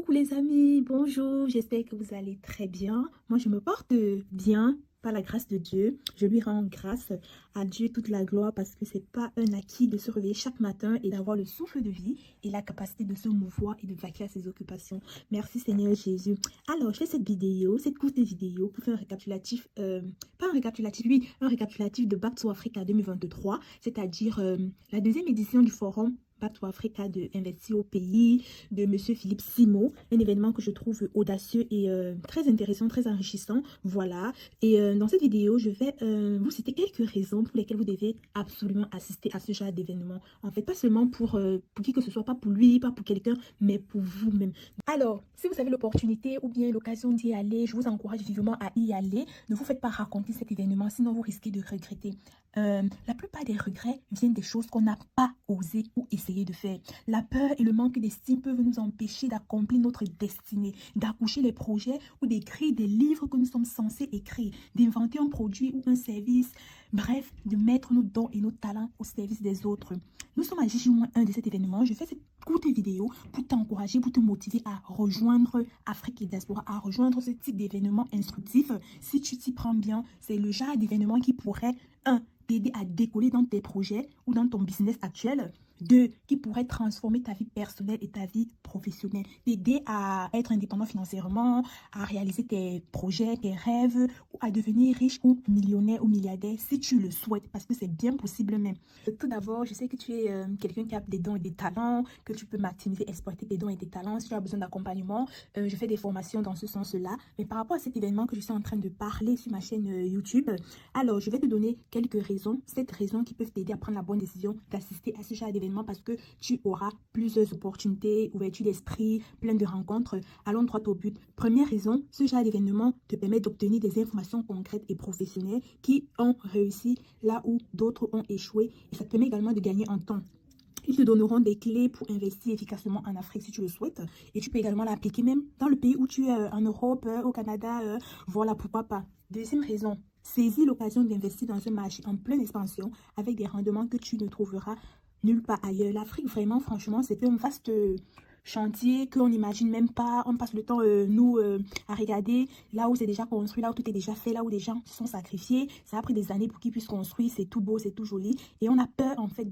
Coucou les amis, bonjour, j'espère que vous allez très bien. Moi, je me porte bien par la grâce de Dieu. Je lui rends grâce à Dieu toute la gloire parce que c'est pas un acquis de se réveiller chaque matin et d'avoir le souffle de vie et la capacité de se mouvoir et de vaquer à ses occupations. Merci Seigneur Jésus. Alors, je fais cette vidéo, cette courte vidéo pour faire un récapitulatif, pas un récapitulatif, oui, un récapitulatif de Back to Africa 2023, c'est-à-dire la deuxième édition du forum Back to Africa de Investir au pays de Monsieur Philippe Simo, un événement que je trouve audacieux et très intéressant, très enrichissant, voilà. Et dans cette vidéo, je vais vous citer quelques raisons pour lesquelles vous devez absolument assister à ce genre d'événement. En fait, pas seulement pour qui que ce soit, pas pour lui, pas pour quelqu'un, mais pour vous-même. Alors, si vous avez l'opportunité ou bien l'occasion d'y aller, je vous encourage vivement à y aller. Ne vous faites pas raconter cet événement, sinon vous risquez de regretter. La plupart des regrets viennent des choses qu'on n'a pas osé ou essayé de faire. La peur et le manque d'estime peuvent nous empêcher d'accomplir notre destinée, d'accoucher les projets ou d'écrire des livres que nous sommes censés écrire, d'inventer un produit ou un service, bref, de mettre nos dons et nos talents au service des autres. Nous sommes à J-1 de cet événement. Je fais cette courte vidéo pour t'encourager, pour te motiver à rejoindre Afrique et Diaspora, à rejoindre ce type d'événement instructif. Si tu t'y prends bien, c'est le genre d'événement qui pourrait, t'aider à décoller dans tes projets ou dans ton business actuel. 2, qui pourrait transformer ta vie personnelle et ta vie professionnelle. T'aider à être indépendant financièrement, à réaliser tes projets, tes rêves, ou à devenir riche ou millionnaire ou milliardaire si tu le souhaites, parce que c'est bien possible même. Tout d'abord, je sais que tu es quelqu'un qui a des dons et des talents, que tu peux maximiser, exploiter tes dons et tes talents. Si tu as besoin d'accompagnement, je fais des formations dans ce sens-là. Mais par rapport à cet événement que je suis en train de parler sur ma chaîne YouTube, alors je vais te donner quelques raisons, 7 raisons qui peuvent t'aider à prendre la bonne décision d'assister à ce genre d'événement, parce que tu auras plusieurs opportunités, ouverture d'esprit, plein de rencontres. Allons droit au but. Première raison, ce genre d'événement te permet d'obtenir des informations concrètes et professionnelles qui ont réussi là où d'autres ont échoué, et ça te permet également de gagner en temps. Ils te donneront des clés pour investir efficacement en Afrique si tu le souhaites, et tu peux également l'appliquer même dans le pays où tu es, en Europe, au Canada, voilà, pourquoi pas. Deuxième raison, saisis l'occasion d'investir dans un marché en pleine expansion avec des rendements que tu ne trouveras nulle part ailleurs. L'Afrique, vraiment, franchement, c'est un vaste chantier qu'on n'imagine même pas. On passe le temps, à regarder là où c'est déjà construit, là où tout est déjà fait, là où des gens se sont sacrifiés. Ça a pris des années pour qu'ils puissent construire. C'est tout beau, c'est tout joli. Et on a peur, en fait,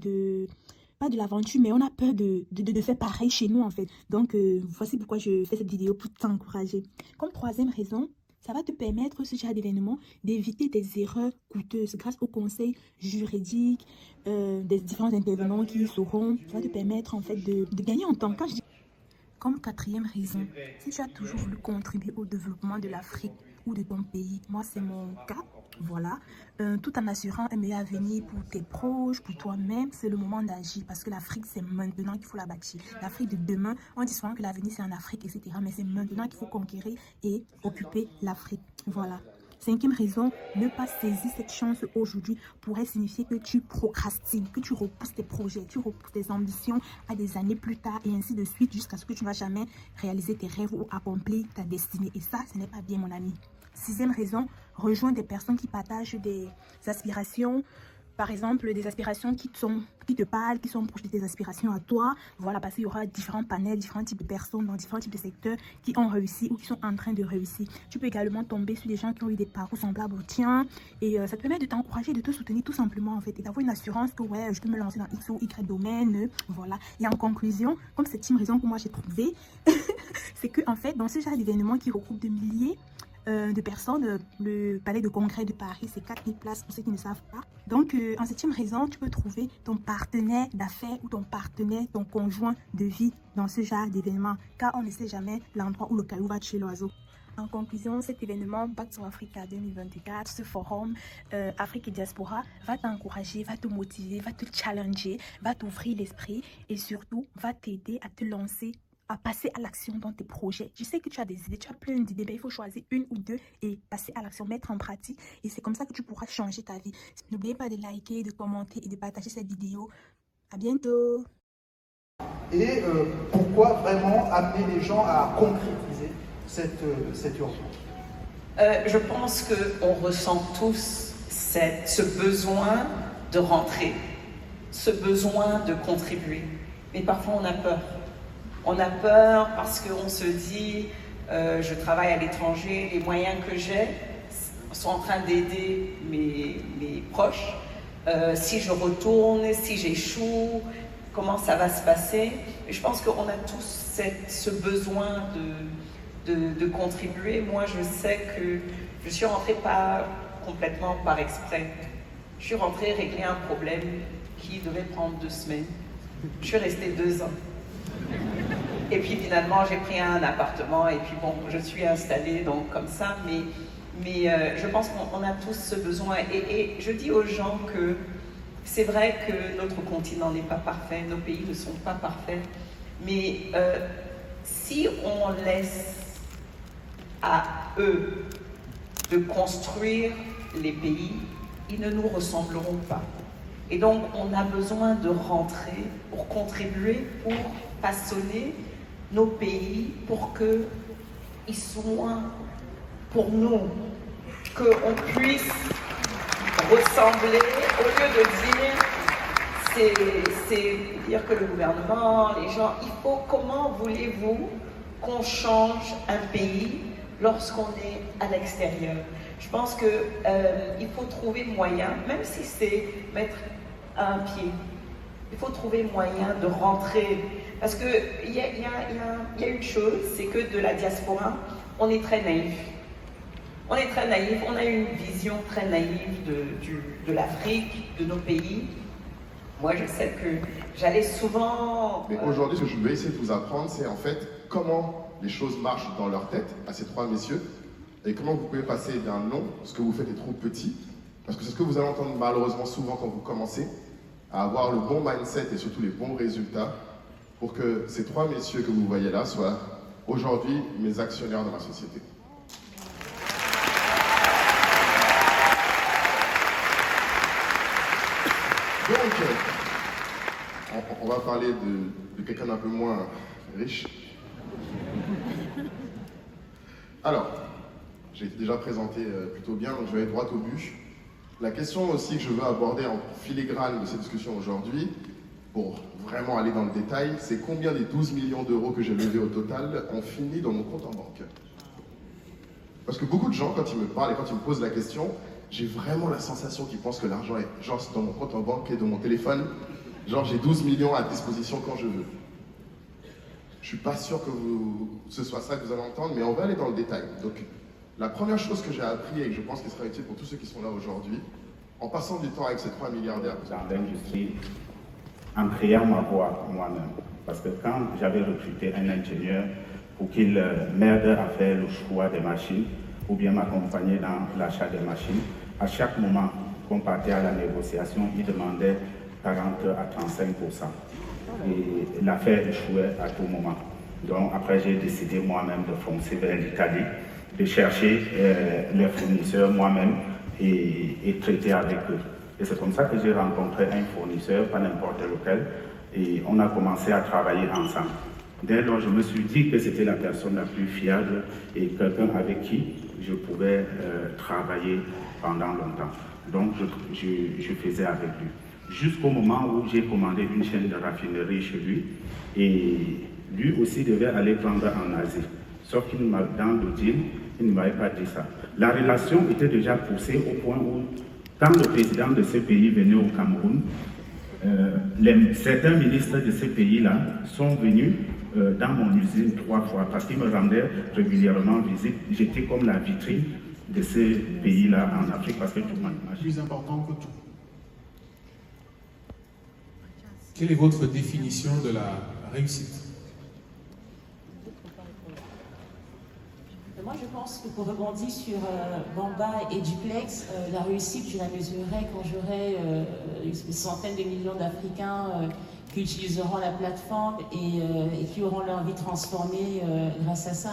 pas de l'aventure, mais on a peur de faire pareil chez nous, en fait. Donc, voici pourquoi je fais cette vidéo, pour t'encourager. Comme troisième raison, ça va te permettre, ce genre d'événement, d'éviter des erreurs coûteuses grâce aux conseils juridiques des différents intervenants qui y seront. Ça va te permettre en fait de gagner en temps. Comme quatrième raison, si tu as toujours voulu contribuer au développement de l'Afrique ou de ton pays, moi c'est mon cas, voilà, tout en assurant un meilleur avenir pour tes proches, pour toi-même, c'est le moment d'agir, parce que l'Afrique c'est maintenant qu'il faut la bâtir. L'Afrique de demain, on dit souvent que l'avenir c'est en Afrique, etc. Mais c'est maintenant qu'il faut conquérir et occuper l'Afrique, voilà. Cinquième raison, ne pas saisir cette chance aujourd'hui pourrait signifier que tu procrastines, que tu repousses tes projets, tu repousses tes ambitions à des années plus tard et ainsi de suite jusqu'à ce que tu ne vas jamais réaliser tes rêves ou accomplir ta destinée. Et ça, ce n'est pas bien, mon ami. Sixième raison, rejoins des personnes qui partagent des aspirations. Par exemple, des aspirations qui te parlent, qui sont proches de tes aspirations à toi. Voilà, parce qu'il y aura différents panels, différents types de personnes dans différents types de secteurs qui ont réussi ou qui sont en train de réussir. Tu peux également tomber sur des gens qui ont eu des parcours semblables au tien. Et ça te permet de t'encourager, de te soutenir tout simplement, en fait. Et d'avoir une assurance que, ouais, je peux me lancer dans X ou Y domaine. Voilà. Et en conclusion, comme septième raison que moi j'ai trouvée, c'est que, en fait, dans ce genre d'événement qui regroupe des milliers de personnes, le palais de congrès de Paris, c'est 4000 places pour ceux qui ne savent pas. Donc, en septième raison, tu peux trouver ton partenaire d'affaires ou ton partenaire, ton conjoint de vie dans ce genre d'événement, car on ne sait jamais l'endroit où le caillou va tuer l'oiseau. En conclusion, cet événement Back to Africa 2024, ce forum Afrique et Diaspora va t'encourager, va te motiver, va te challenger, va t'ouvrir l'esprit et surtout va t'aider à te lancer, à passer à l'action dans tes projets. Je sais que tu as des idées, tu as plein d'idées, mais il faut choisir une ou deux et passer à l'action, mettre en pratique. Et c'est comme ça que tu pourras changer ta vie. N'oubliez pas de liker, de commenter et de partager cette vidéo. À bientôt. Et pourquoi vraiment amener les gens à concrétiser cette urgence? Je pense qu'on ressent tous ce besoin de rentrer, ce besoin de contribuer. Mais parfois on a peur. On a peur parce qu'on se dit, je travaille à l'étranger, les moyens que j'ai sont en train d'aider mes proches. Si je retourne, si j'échoue, comment ça va se passer? Et je pense qu'on a tous ce besoin de contribuer. Moi, je sais que je suis rentrée pas complètement par exprès. Je suis rentrée régler un problème qui devait prendre 2 semaines. Je suis restée 2 ans. Et puis finalement, j'ai pris un appartement et puis bon, je suis installée donc comme ça. Mais je pense qu'on a tous ce besoin. Et je dis aux gens que c'est vrai que notre continent n'est pas parfait, nos pays ne sont pas parfaits. Mais si on laisse à eux de construire les pays, ils ne nous ressembleront pas. Et donc, on a besoin de rentrer pour contribuer, pour façonner nos pays, pour qu'ils soient pour nous, qu'on puisse ressembler, au lieu de dire que le gouvernement, les gens, comment voulez-vous qu'on change un pays lorsqu'on est à l'extérieur? Je pense qu'il faut trouver moyen, même si c'est mettre un pied, il faut trouver moyen de rentrer. Parce qu'il y a une chose, c'est que de la diaspora, on est très naïf. On est très naïf, on a une vision très naïve de l'Afrique, de nos pays. Moi, je sais que j'allais souvent... Mais aujourd'hui, ce que je vais essayer de vous apprendre, c'est en fait comment les choses marchent dans leur tête à ces 3 messieurs et comment vous pouvez passer d'un non, ce que vous faites est trop petit, parce que c'est ce que vous allez entendre malheureusement souvent quand vous commencez, à avoir le bon mindset et surtout les bons résultats pour que ces 3 messieurs que vous voyez là soient aujourd'hui mes actionnaires dans ma société. Donc, on va parler de quelqu'un d'un peu moins riche. Alors, j'ai été déjà présenté plutôt bien, donc je vais aller droit au but. La question aussi que je veux aborder en filigrane de cette discussion aujourd'hui, pour vraiment aller dans le détail, c'est combien des 12 millions d'euros que j'ai levés au total ont fini dans mon compte en banque. Parce que beaucoup de gens, quand ils me parlent et quand ils me posent la question, j'ai vraiment la sensation qu'ils pensent que l'argent est genre dans mon compte en banque et dans mon téléphone. Genre j'ai 12 millions à disposition quand je veux. Je suis pas sûr que ce soit ça que vous allez entendre, mais on va aller dans le détail. Donc, la première chose que j'ai appris et que je pense qu'il sera utile pour tous ceux qui sont là aujourd'hui, en passant du temps avec ces 3 milliardaires. Dans l'industrie, en créant ma voie moi-même. Parce que quand j'avais recruté un ingénieur pour qu'il m'aide à faire le choix des machines, ou bien m'accompagner dans l'achat des machines, à chaque moment qu'on partait à la négociation, il demandait 40 à 35%. Et l'affaire échouait à tout moment. Donc après, j'ai décidé moi-même de foncer vers l'Italie, de chercher les fournisseurs moi-même et traiter avec eux. Et c'est comme ça que j'ai rencontré un fournisseur, pas n'importe lequel, et on a commencé à travailler ensemble. Dès lors, je me suis dit que c'était la personne la plus fiable et quelqu'un avec qui je pouvais travailler pendant longtemps. Donc, je faisais avec lui. Jusqu'au moment où j'ai commandé une chaîne de raffinerie chez lui et lui aussi devait aller prendre en Asie. Sauf qu'il dans le deal, il ne m'avait pas dit ça. La relation était déjà poussée au point où, quand le président de ce pays venait au Cameroun, certains ministres de ces pays-là sont venus dans mon usine 3 fois parce qu'ils me rendaient régulièrement visite. J'étais comme la vitrine de ces pays-là en Afrique parce que tout le monde marche. Plus important que tout. Quelle est votre définition de la réussite? Moi, je pense que pour rebondir sur Bamba et Duplex, la réussite, je la mesurerai quand j'aurai une centaine de millions d'Africains qui utiliseront la plateforme et qui auront leur vie transformée grâce à ça.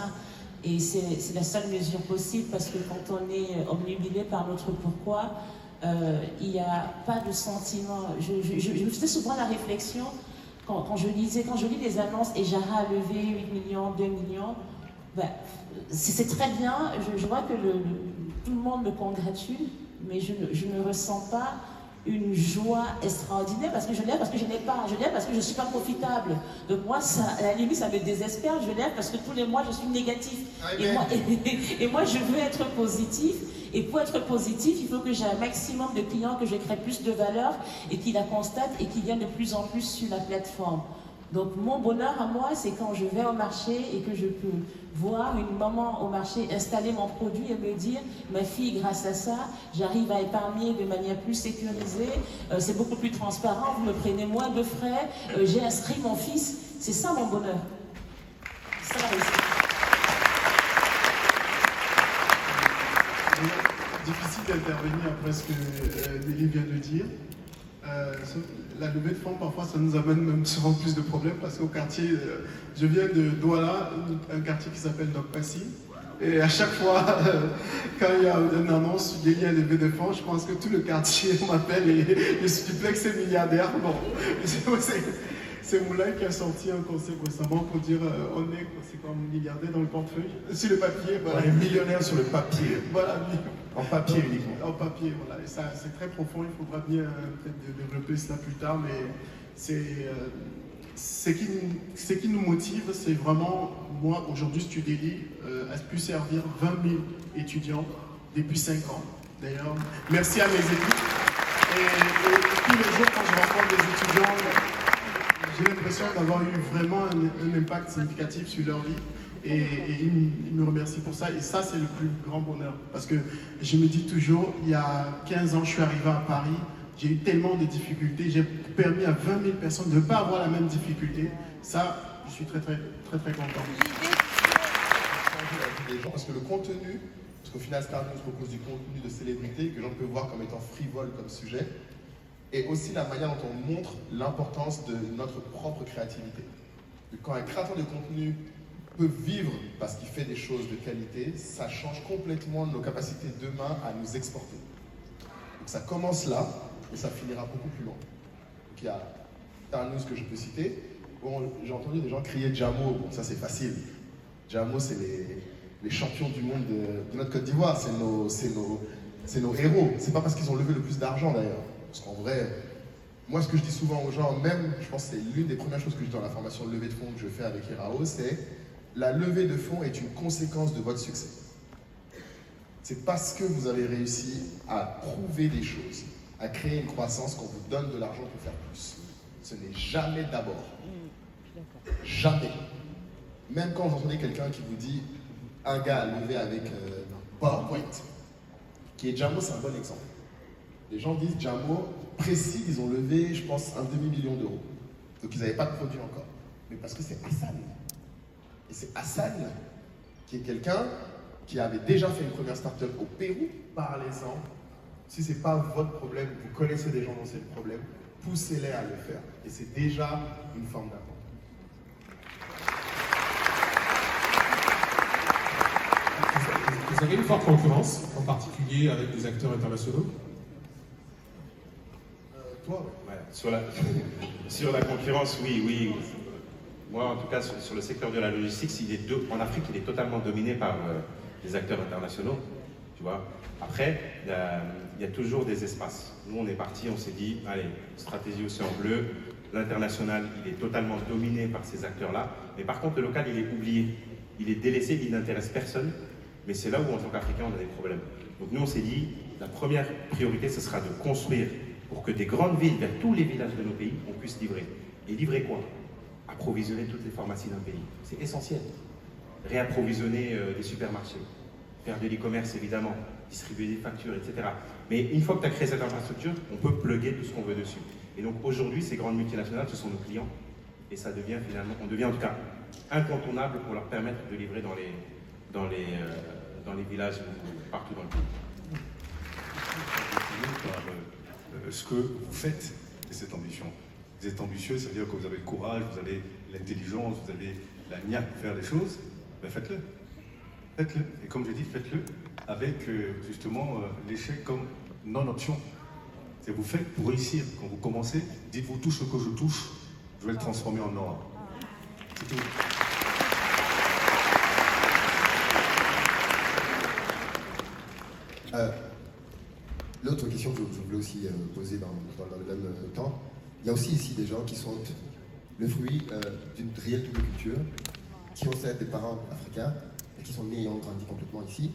Et c'est la seule mesure possible parce que quand on est obnubilé par notre pourquoi, il n'y a pas de sentiment. Je faisais souvent la réflexion quand je lis des annonces et Jara a levé 8 millions, 2 millions, ben, c'est très bien, je vois que tout le monde me congratule, mais je ne ressens pas une joie extraordinaire parce que je lève parce que je n'ai pas, je lève parce que je ne suis pas profitable. Donc moi, ça, à la limite, ça me désespère. Je lève parce que tous les mois, je suis négatif. Et moi, je veux être positif. Et pour être positif, il faut que j'ai un maximum de clients, que je crée plus de valeur et qui la constatent et qui viennent de plus en plus sur la plateforme. Donc mon bonheur à moi, c'est quand je vais au marché et que je peux voir une maman au marché installer mon produit et me dire, ma fille, grâce à ça, j'arrive à épargner de manière plus sécurisée, c'est beaucoup plus transparent, vous me prenez moins de frais, j'ai inscrit mon fils. C'est ça mon bonheur. C'est ça la réussite. Difficile d'intervenir après ce que Nelly vient de dire. La levée de fonds, parfois, ça nous amène même souvent plus de problèmes parce qu'au quartier, je viens de Douala, un quartier qui s'appelle Nokpassi. Et à chaque fois, quand il y a une annonce dédiée à la levée de fonds, je pense que tout le quartier m'appelle et le duplex est milliardaire. Bon, c'est Moulin qui a sorti un conseil récemment pour dire c'est comme milliardaire dans le portefeuille, sur le papier. Voilà. On est millionnaire sur le papier. Voilà. En papier uniquement. En papier, voilà. Et ça, c'est très profond. Il faudra bien peut-être développer cela plus tard, mais ce qui nous motive, c'est vraiment, moi, aujourd'hui, Studeli a pu servir 20 000 étudiants depuis 5 ans. D'ailleurs, merci à mes équipes. Et tous les jours, quand je rencontre des étudiants, j'ai l'impression d'avoir eu vraiment un impact significatif sur leur vie. Et ils me remercient pour ça. Et ça, c'est le plus grand bonheur. Parce que je me dis toujours, il y a 15 ans, je suis arrivé à Paris. J'ai eu tellement de difficultés. J'ai permis à 20 000 personnes de ne pas avoir la même difficulté. Ça, je suis très, très, très, très content. Des gens, parce que le contenu, parce qu'au final, Star News propose du contenu de célébrité que les gens peuvent voir comme étant frivole comme sujet, et aussi la manière dont on montre l'importance de notre propre créativité. Quand un créateur de contenu peut vivre parce qu'il fait des choses de qualité, ça change complètement nos capacités demain à nous exporter. Donc ça commence là, et ça finira beaucoup plus loin. Donc il y a Star News que je peux citer. Bon, j'ai entendu des gens crier Jamo, bon ça c'est facile. Jamo c'est les champions du monde de notre Côte d'Ivoire, c'est nos héros. C'est pas parce qu'ils ont levé le plus d'argent d'ailleurs. Parce qu'en vrai, moi ce que je dis souvent aux gens, même je pense que c'est l'une des premières choses que je dis dans la formation de levée de fonds que je fais avec Irao, c'est la levée de fonds est une conséquence de votre succès. C'est parce que vous avez réussi à prouver des choses, à créer une croissance qu'on vous donne de l'argent pour faire plus. Ce n'est jamais d'abord. Jamais. Même quand vous entendez quelqu'un qui vous dit un gars a levé avec PowerPoint, qui est Jamo, c'est un bon exemple. Les gens disent Jamo, précis, ils ont levé, je pense, 1,5 million d'euros. Donc ils n'avaient pas de produit encore. Mais parce que c'est Hassan. Et c'est Hassan qui est quelqu'un qui avait déjà fait une première start-up au Pérou. Parlez-en. Si ce n'est pas votre problème, vous connaissez des gens dont c'est le problème, poussez-les à le faire. Et c'est déjà une forme d'apport. Vous avez une forte concurrence, en particulier avec des acteurs internationaux. Toi, ouais. Sur la concurrence, oui. Moi, en tout cas, sur le secteur de la logistique, en Afrique, il est totalement dominé par des acteurs internationaux. Tu vois. Après, il y a toujours des espaces. Nous, on est parti, on s'est dit, allez, stratégie océan bleu. L'international, il est totalement dominé par ces acteurs-là. Mais par contre, le local, il est oublié. Il est délaissé, il n'intéresse personne. Mais c'est là où, en tant qu'Africains, on a des problèmes. Donc nous, on s'est dit, la première priorité, ce sera de construire pour que des grandes villes, vers tous les villages de nos pays, on puisse livrer. Et livrer quoi? Approvisionner toutes les pharmacies d'un pays. C'est essentiel. Réapprovisionner des supermarchés. Faire de l'e-commerce, évidemment. Distribuer des factures, etc. Mais une fois que tu as créé cette infrastructure, on peut plugger tout ce qu'on veut dessus. Et donc aujourd'hui, ces grandes multinationales, ce sont nos clients. Et ça devient finalement, on devient en tout cas incontournable pour leur permettre de livrer dans les villages partout dans le pays. Ce que vous faites de cette ambition. Vous êtes ambitieux, ça veut dire que vous avez le courage, vous avez l'intelligence, vous avez la niaque pour faire des choses, ben faites-le. Faites-le. Et comme je dis, faites-le avec justement l'échec comme non-option. C'est vous faites pour réussir. Quand vous commencez, dites-vous tout ce que je touche, je vais le transformer en or. C'est tout. l'autre question que je voulais aussi poser dans le même temps, il y a aussi ici des gens qui sont le fruit d'une réelle double culture, qui ont certes des parents africains, et qui sont nés et ont grandi complètement ici.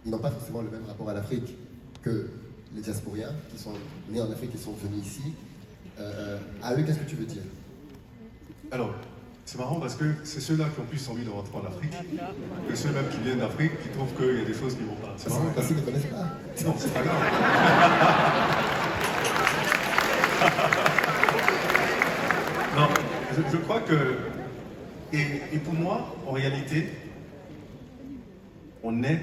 Ils n'ont pas forcément le même rapport à l'Afrique que les diasporiens, qui sont nés en Afrique et sont venus ici. À eux, qu'est-ce que tu veux dire? Alors, c'est marrant parce que c'est ceux-là qui ont plus envie de rentrer en Afrique que ceux-mêmes qui viennent d'Afrique qui trouvent qu'il y a des choses qui ne vont pas. C'est marrant. Parce qu'ils ne connaissent pas. Non, c'est pas grave. Non, je crois que... Et pour moi, en réalité, on est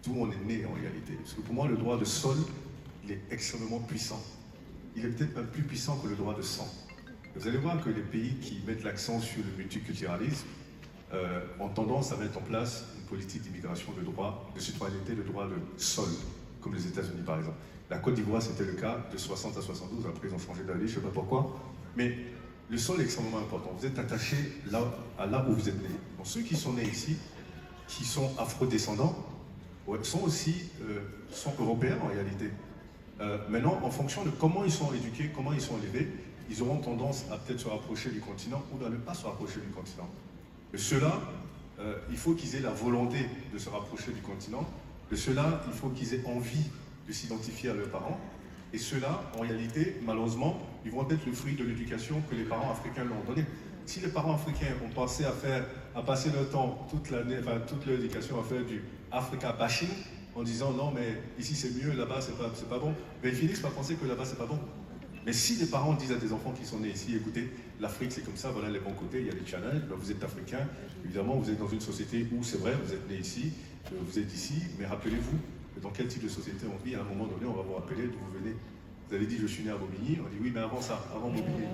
d'où on est né en réalité. Parce que pour moi, le droit de sol, il est extrêmement puissant. Il est peut-être même plus puissant que le droit de sang. Vous allez voir que les pays qui mettent l'accent sur le multiculturalisme ont tendance à mettre en place une politique d'immigration de droit, de citoyenneté, de droit de sol, comme les États-Unis par exemple. La Côte d'Ivoire, c'était le cas de 60 à 72, après ils ont changé d'avis, je ne sais pas pourquoi. Mais le sol est extrêmement important. Vous êtes attaché là où vous êtes né. Donc ceux qui sont nés ici, qui sont afro-descendants, sont aussi sont européens en réalité. Maintenant, en fonction de comment ils sont éduqués, comment ils sont élevés, ils auront tendance à peut-être se rapprocher du continent ou à ne pas se rapprocher du continent. Mais ceux-là, il faut qu'ils aient la volonté de se rapprocher du continent. De ceux-là, il faut qu'ils aient envie de s'identifier à leurs parents. Et ceux-là, en réalité, malheureusement, ils vont être le fruit de l'éducation que les parents africains leur ont donnée. Si les parents africains ont pensé à passer leur temps, toute l'année, enfin toute leur éducation à faire du Africa bashing, en disant non mais ici c'est mieux, là-bas c'est pas bon, mais ils finissent par penser que là-bas c'est pas bon. Mais si les parents disent à des enfants qui sont nés ici, écoutez, l'Afrique c'est comme ça, voilà les bons côtés, il y a des challenges, ben, vous êtes africain, évidemment vous êtes dans une société où c'est vrai, vous êtes né ici, vous êtes ici, mais rappelez-vous dans quel type de société on vit, à un moment donné on va vous rappeler d'où vous venez. Vous avez dit je suis né à Bobigny, on dit oui mais avant ça, avant Bobigny.